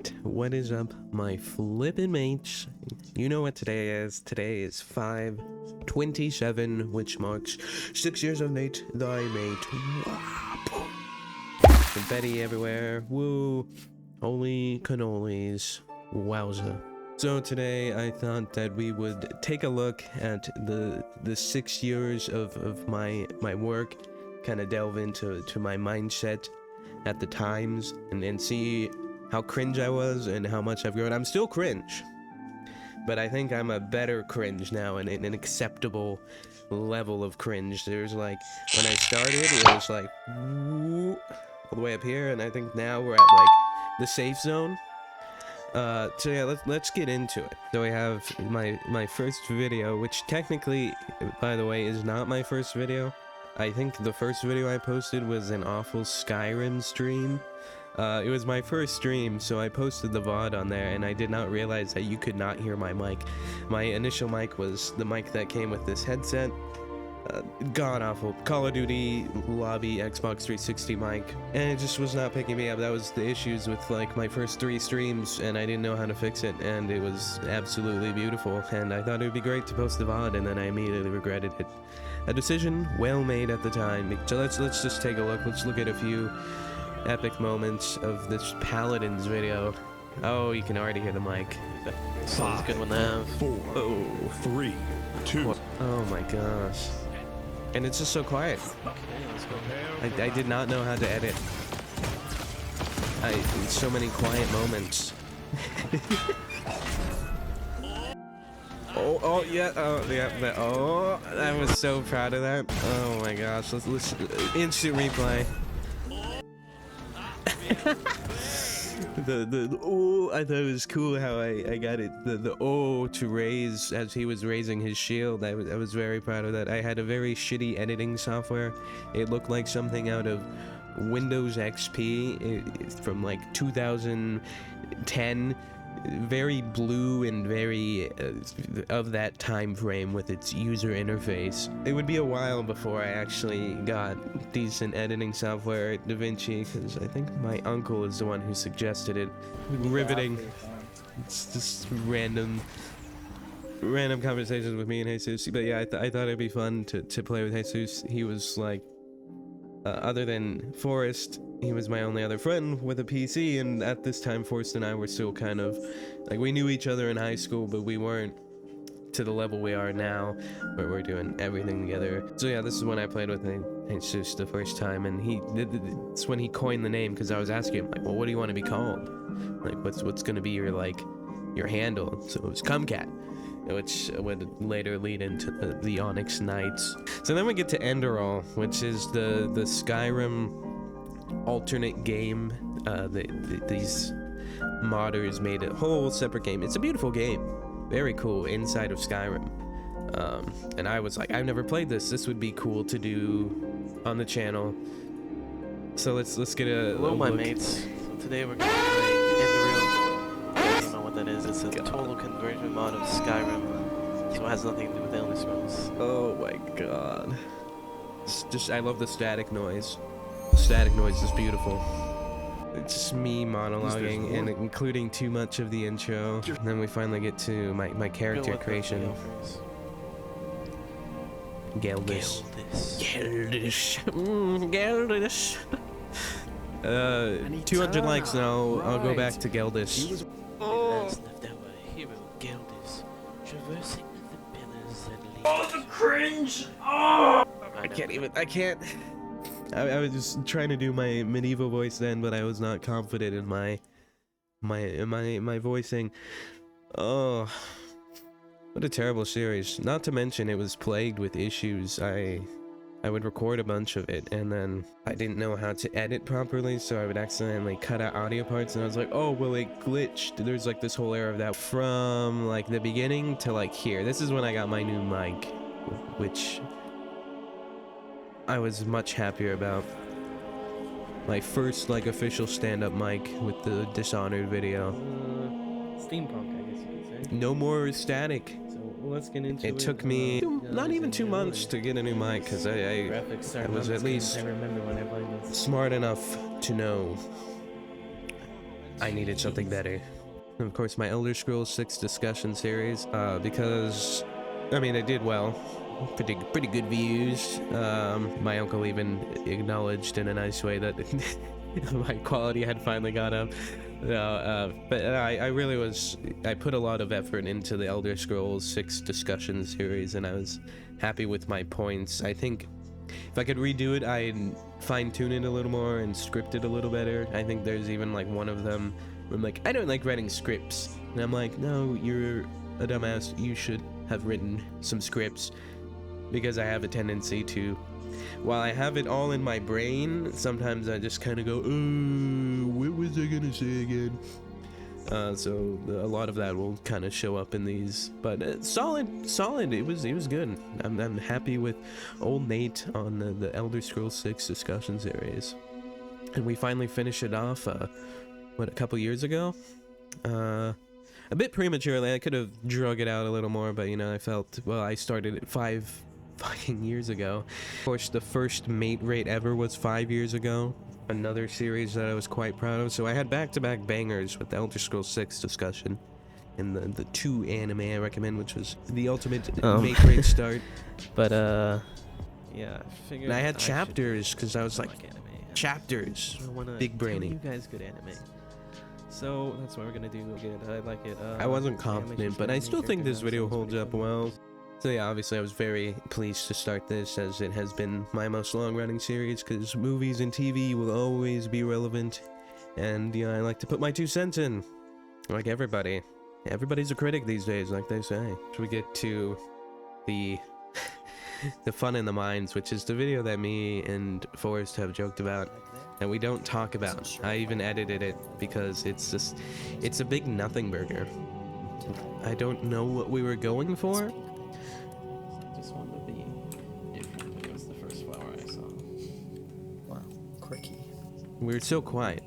Alright, what is up, my flippin' mates? You know what today is. Today is 5/27, which marks 6 years of NateThyMate. Confetti everywhere. Woo. Holy cannolis. Wowza. So today I thought that we would take a look at the 6 years of my work, kind of delve into my mindset at the times and see how cringe I was and how much I've grown. I'm still cringe, but I think I'm a better cringe now and an acceptable level of cringe. There's like, when I started, it was like all the way up here, and I think now we're at like the safe zone. So yeah, let's get into it. So I have my first video, which technically, by the way, is not my first video. I think the first video I posted was an awful Skyrim stream. It was my first stream, so I posted the VOD on there, and I did not realize that you could not hear my mic. My initial mic was the mic that came with this headset. God awful Call of Duty lobby Xbox 360 mic, and it just was not picking me up. That was the issues with like my first 3 streams, and I didn't know how to fix it, and it was absolutely beautiful, and I thought it would be great to post the VOD, and then I immediately regretted it. A decision well made at the time. So let's just take a look. Let's look at a few epic moments of this Paladins video. Oh, you can already hear the mic. Sounds good one to have. 4, 3, 2. Oh my gosh. And it's just so quiet. Okay, let's go. I did not know how to edit. So many quiet moments. Oh yeah, I was so proud of that. Oh my gosh, let's instant replay. I thought it was cool how I got it, the to raise as he was raising his shield. I was very proud of that. I had a very shitty editing software. It looked like something out of Windows XP from like 2010. Very blue and very of that time frame with its user interface. It would be a while before I actually got decent editing software at DaVinci, because I think my uncle is the one who suggested it. Riveting. It's just random conversations with me and Jesus. But yeah, I thought it'd be fun to play with Jesus. He was like, other than Forrest, he was my only other friend with a PC, and at this time Forrest and I were still kind of like, we knew each other in high school, but we weren't to the level we are now where we're doing everything together. So yeah, this is when I played with Jesus the first time, and it's when he coined the name, because I was asking him like, well, what do you want to be called? Like, what's gonna be your handle? So it was Cumcat, which would later lead into the Onyx Knights. So then we get to Enderall, which is the Skyrim alternate game. These modders made a whole separate game. It's a beautiful game, very cool, inside of Skyrim. And I was like, I've never played this. This would be cool to do on the channel. So let's get a Hello, my look. mates. So today we're gonna play Enderall. I don't know what that is. It's a total conversion mod of Skyrim, so it has nothing to do with Elder Scrolls. Oh my god. I love the static noise. The static noise is beautiful. It's just me monologuing and including too much of the intro. And then we finally get to my character creation. Geldish. Geldish. 200 likes now. I'll go back to Geldish. Traversing the pillars that lead. Oh, the cringe! Oh! I can't. I was just trying to do my medieval voice then, but I was not confident in my voicing. Oh, what a terrible series. Not to mention it was plagued with issues. I would record a bunch of it, and then I didn't know how to edit properly, so I would accidentally cut out audio parts, and I was like, oh, well, it glitched. There's like this whole era of that from like the beginning to like here. This is when I got my new mic, which I was much happier about. My first like official stand-up mic with the Dishonored video. Steampunk, I guess you could say. No more static. So let's get into it. It took me not even 2 months to get a new mic, because I was at least I remember when I played this. smart enough to know I needed something better. And of course, my Elder Scrolls 6 discussion series, because, I mean, it did well. Pretty good views. My uncle even acknowledged in a nice way that my quality had finally gone up. But I really was, I put a lot of effort into the Elder Scrolls 6 discussion series, and I was happy with my points. I think if I could redo it, I'd fine-tune it a little more and script it a little better. I think there's even like one of them where I'm like, I don't like writing scripts. And I'm like, no, you're a dumbass. You should have written some scripts. Because I have a tendency to, while I have it all in my brain, sometimes I just kind of go, what was I gonna say again? So a lot of that will kind of show up in these, but solid. It was good. I'm happy with old Nate on the Elder Scrolls 6 discussion series, and we finally finished it off. What, a couple years ago? A bit prematurely. I could have drug it out a little more, but you know, I felt, well, I started it 5 fucking years ago. Of course, the first mate rate ever was 5 years ago. Another series that I was quite proud of. So I had back-to-back bangers with the Elder Scrolls 6 discussion and the 2 anime I recommend, which was the ultimate mate rate start. But yeah, I figured. And I had chapters because I was like, anime. chapters. I wanna Big brainy. tell you guys good anime. So that's what we're gonna do. Good. I like it. I wasn't confident, but I still think this video holds up well. So yeah, obviously I was very pleased to start this, as it has been my most long-running series, because movies and TV will always be relevant, and you know, I like to put my 2 cents in, like everybody. Everybody's a critic these days, like they say. So we get to the the fun in the minds, which is the video that me and Forrest have joked about, and we don't talk about. I even edited it because it's a big nothing burger. I don't know what we were going for. Just wanted to be different. It was the first flower I saw. Wow, quirky. We were so quiet.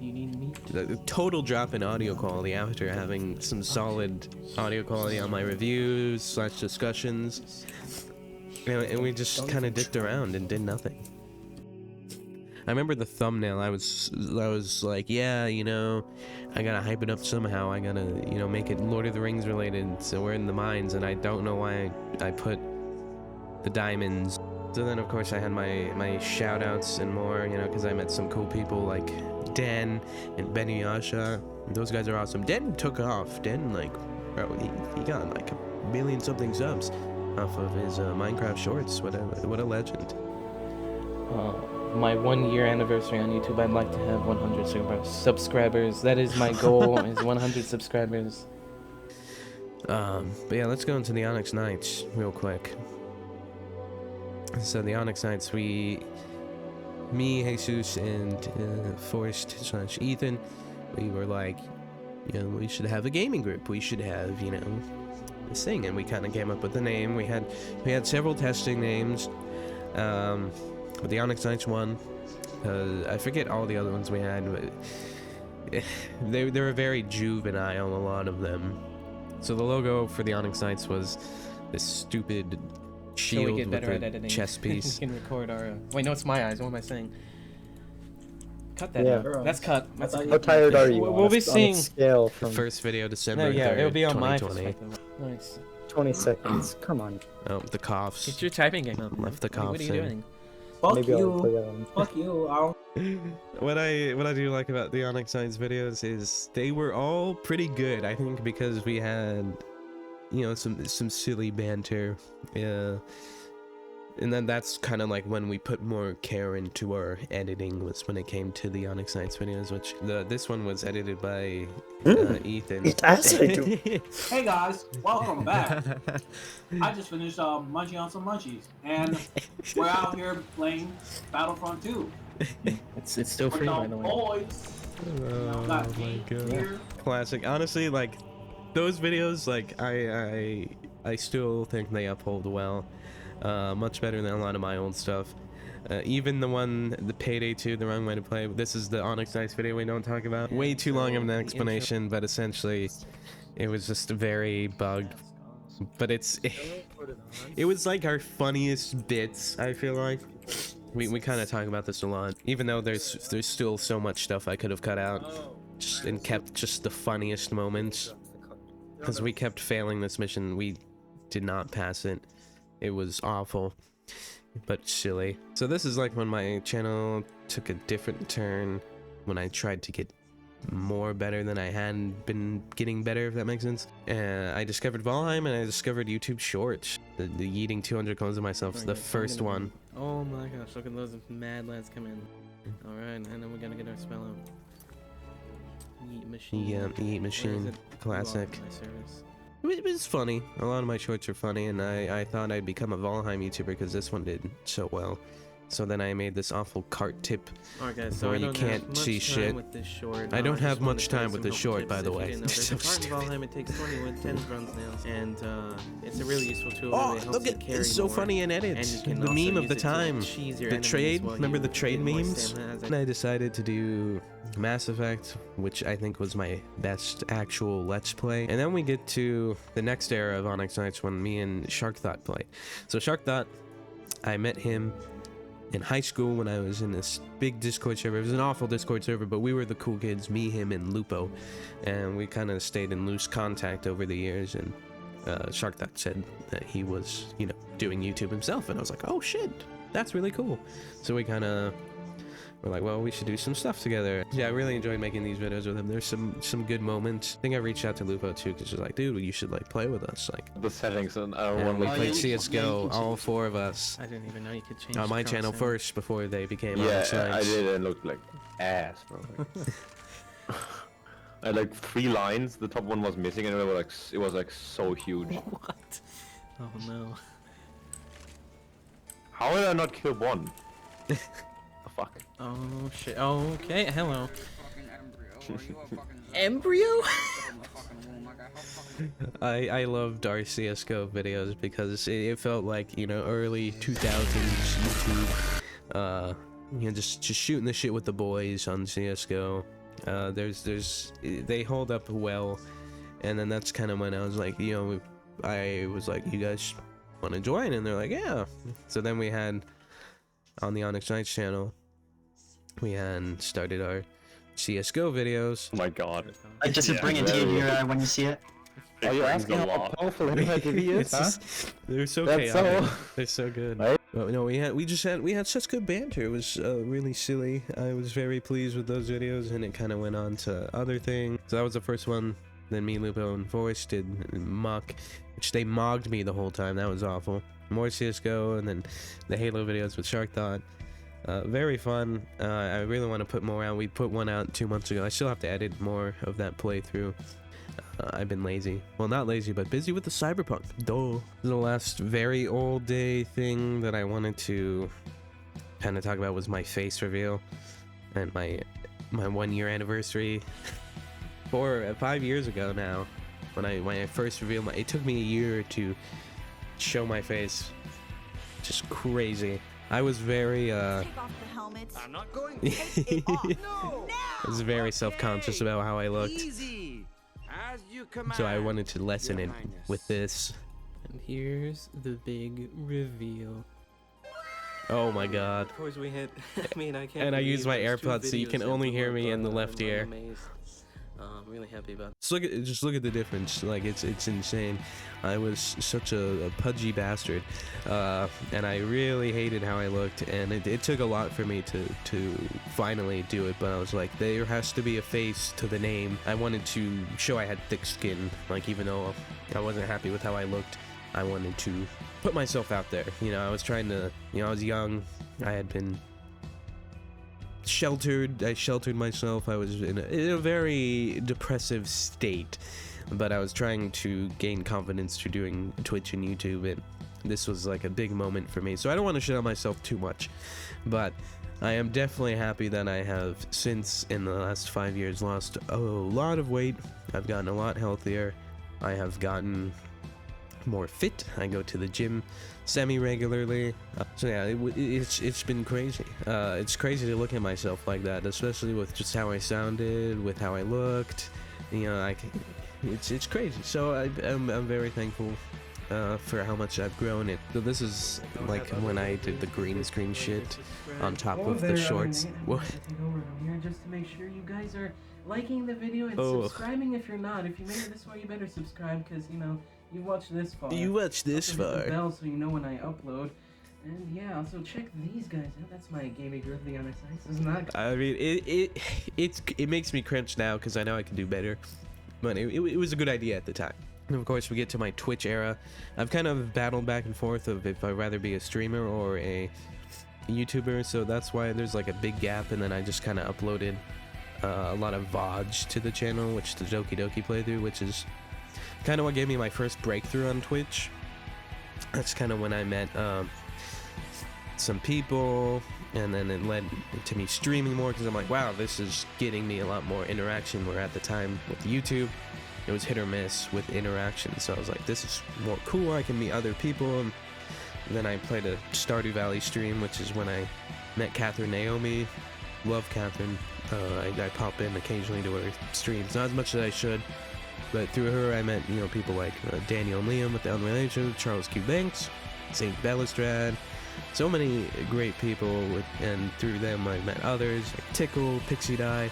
You need meat? The total drop in audio quality after having some solid audio quality on my reviews / discussions, and we just kind of dicked around and did nothing. I remember the thumbnail. I was like, yeah, you know, I gotta hype it up somehow. I gotta, you know, make it Lord of the Rings related. So we're in the mines, and I don't know why I put the diamonds. So then, of course, I had my shout outs and more, you know, because I met some cool people like Den and Benny Yasha. Those guys are awesome. Den took off. Den, like, bro, he got like 1 million something subs off of his Minecraft shorts. What a legend. My 1-year anniversary on YouTube, I'd like to have 100 subscribers. That is my goal, is 100 subscribers. But yeah, let's go into the Onyx Knights real quick. So the Onyx Knights, me, Jesus, and Forrest / Ethan, we were like, you know, we should have a gaming group. We should have, you know, this thing, and we kind of came up with the name. We had several testing names. But the Onyx Knights won. I forget all the other ones we had, but they were very juvenile, a lot of them. So the logo for the Onyx Knights was this stupid shield with a chess piece. We can record our. Wait, no, it's my eyes. What am I saying? Cut that Yeah. out. That's cut. That's How tired are you? We'll be seeing. Scale The from first video, December 3rd, Yeah, it'll be on my 2020. perspective. Nice. 20 seconds. Come on. Oh, the coughs. Get your typing game up. Left the What are coughs you in. doing? Fuck Maybe I'll play you. that one. Fuck you. I'll... What I do like about the Onyx Knights videos is they were all pretty good. I think because we had, you know, some silly banter. Yeah. And then that's kind of like when we put more care into our editing, was when it came to the Onyx Knights videos, which this one was edited by Ethan. It has I do. Hey guys, welcome back. I just finished munching on some munchies, and we're out here playing Battlefront 2. It's still With free, the by the way. boys. Oh Got my me god. here. Classic. Honestly, like those videos, like I still think they uphold well. Much better than a lot of my old stuff. Even the Payday 2, the wrong way to play. This is the Onyx Knights video we don't talk about. Way too long of an explanation, but essentially, it was just very bugged. But it was like our funniest bits, I feel like. We kind of talk about this a lot, even though there's still so much stuff I could have cut out. and kept just the funniest moments. Because we kept failing this mission. We did not pass it. It was awful, but silly. So this is like when my channel took a different turn, when I tried to get more better than I had been getting better, if that makes sense. And I discovered Valheim, and I discovered YouTube Shorts. The eating 200 clones of myself is the first one. Oh my gosh, look at those mad lads come in. Alright, and then we're gonna get our spell out. Eat machine. Yeah, the Eat Machine, classic. My service. It was funny. A lot of my shorts are funny, and I thought I'd become a Valheim YouTuber because this one did so well. So then I made this awful cart tip Alright guys, so where I you don't can't have much see time shit. with this short. I don't just have wanted much to tell time you with some this short, tips by the if you way. didn't know. It's There's so a cart in Valheim, it takes 10 bronze nails, and it's a really useful tool. Oh, Really helps look you at carry it's so more. funny in And edits. you can The also meme of use the it to time. cheese your The enemies trade. while Remember you the trade get more memes? stamina as And I decided to do Mass Effect, which I think was my best actual Let's Play. And then we get to the next era of Onyx Knights when me and Sharkthought played. So Sharkthought, I met him in high school when I was in this big Discord server. It was an awful Discord server, but we were the cool kids, me, him, and Lupo. And we kind of stayed in loose contact over the years, and Sharkthought said that he was, you know, doing YouTube himself, and I was like, oh shit, that's really cool. So we kind of were like, well, we should do some stuff together. Yeah, I really enjoyed making these videos with him. There's some good moments. I think I reached out to Lupo too, because she's like, dude, you should like play with us, like. The settings and And we Oh, played yeah, you CS:GO, can all four of us, I didn't even know you could change on my the channel cross-hair. first before they became yeah, Onyx I Knights. did, and looked like ass, bro. I had like 3 lines. The top one was missing, and it was like so huge. What? Oh no. How did I not kill one? The fuck. Oh shit. Oh, okay. Hello. Embryo? I loved our CS:GO videos because it felt like, you know, early 2000s YouTube. You know, just shooting the shit with the boys on CS:GO. They hold up well, and then that's kind of when I was like, you know, I was like, you guys want to join? And they're like, yeah. So then we had on the Onyx Knights channel, we had started our CS:GO videos. Oh my god. Like, just to bring a tear to your eye when you see it. Are you asking how powerful Hentai TV is? It's just- they're so That's chaotic. so- They're so good. Right? But no, we had such good banter. It was really silly. I was very pleased with those videos, and it kind of went on to other things. So that was the first one. Then me, Lupo, and Voice did Muck, which they mogged me the whole time. That was awful. More CS:GO, and then the Halo videos with Sharkthought. Very fun. I really want to put more out. We put one out 2 months ago. I still have to edit more of that playthrough. I've been lazy. Well, not lazy, but busy with the Cyberpunk. Duh. The last very old day thing that I wanted to kind of talk about was my face reveal and my 1 year anniversary. 5 years ago now, when I first revealed it took me a year to show my face. Just crazy. I was very Take off the helmet. I'm not going. I was very self-conscious about how I looked. Easy. As you command. So I wanted to lessen Your it Highness. with this. And here's the big reveal. Oh my god. Of course we hit. I mean, I can't. And I believe use my there's 2 AirPods so you videos can in only the hear month, me in the but left I'm ear. amazed. I'm really happy about. Just look at the difference. Like it's insane. I was such a pudgy bastard, and I really hated how I looked. And it took a lot for me to finally do it. But I was like, there has to be a face to the name. I wanted to show I had thick skin. Like even though I wasn't happy with how I looked, I wanted to put myself out there. You know, I was trying to. You know, I was young. I had been sheltered. I sheltered myself. I was in a very depressive state, but I was trying to gain confidence through doing Twitch and YouTube, and this was like a big moment for me. So I don't want to shit on myself too much, but I am definitely happy that I have, since in the last 5 years, lost a lot of weight. I've gotten a lot healthier. I have gotten more fit. I go to the gym semi-regularly. So yeah, it's been crazy. It's crazy to look at myself like that, especially with just how I sounded, with how I looked. You know, it's crazy. So I'm very thankful for how much I've grown it. So this is like when I did the green screen shit on top of the shorts. What? Take over from here just to make sure you guys are liking the video and Oh. subscribing if you're not. If you made it this far, you better subscribe because, you know, you watched this far. You watched this Also hit the far. bell so you know when I upload. And yeah, also check these guys out. That's my gaming group, the Onyx Knights. Isn't that I mean, it makes me cringe now because I know I can do better, but it was a good idea at the time. And of course, we get to my Twitch era. I've kind of battled back and forth of if I'd rather be a streamer or a YouTuber, so that's why there's like a big gap. And then I just kind of uploaded a lot of VODs to the channel, which is the Doki Doki playthrough, which is kind of what gave me my first breakthrough on Twitch. That's kind of when I met some people, and then it led to me streaming more because I'm like, wow, this is getting me a lot more interaction, where at the time with YouTube it was hit or miss with interaction. So I was like, this is more cool, I can meet other people. And then I played a Stardew Valley stream, which is when I met Catherine Naomi. Love Catherine. I pop in occasionally to her streams, not as much as I should, but through her I met, you know, people like Daniel and Liam with the Unrelated Show, Charles Q Banks, Saint Balustrade, so many great people, and through them I met others like Tickle, Pixie Dye,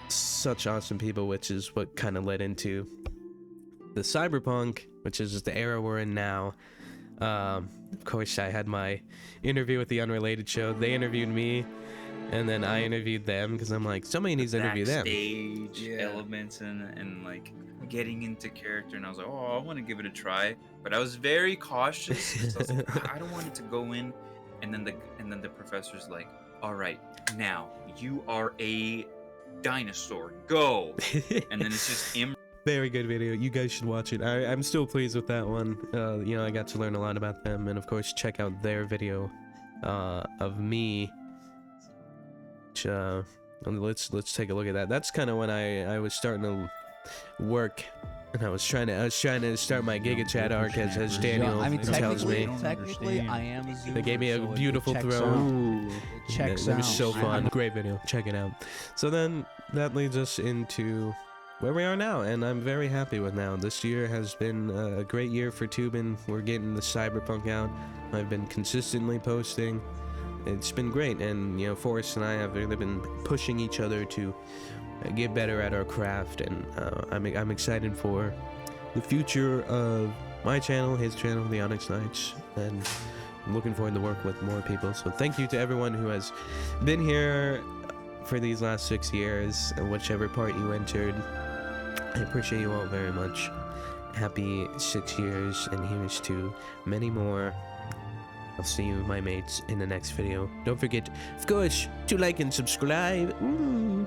such awesome people, which is what kind of led into the cyberpunk, which is the era we're in now. Of course, I had my interview with the Unrelated Show. They interviewed me, and then I interviewed them because I'm like, somebody needs to interview them. Backstage elements and like getting into character, and I was like, oh, I want to give it a try, but I was very cautious. 'Cause I was like, I don't want it to go in, and then the professor's like, all right, now you are a dinosaur, go, and then it's just Very good video. You guys should watch it. I'm still pleased with that one. You know, I got to learn a lot about them, and of course, check out their video of me. Which, let's take a look at that. That's kind of when I was starting to work, and I was trying to start my Giga Chat arc as Daniel tells me. Technically, I am a Zoomer. They gave me a so it beautiful checks throne. out. It checks It was out. so fun. Great video. Check it out. So then that leads us into where we are now, and I'm very happy with now. This year has been a great year for tubing. We're getting the cyberpunk out. I've been consistently posting. It's been great, and you know, Forrest and I have really been pushing each other to get better at our craft, and I'm excited for the future of my channel, his channel, the Onyx Knights, and I'm looking forward to work with more people. So thank you to everyone who has been here for these last 6 years, and whichever part you entered. I appreciate you all very much. Happy 6 years, and here's to many more. I'll see you, my mates, in the next video. Don't forget, of course, to like and subscribe. Ooh.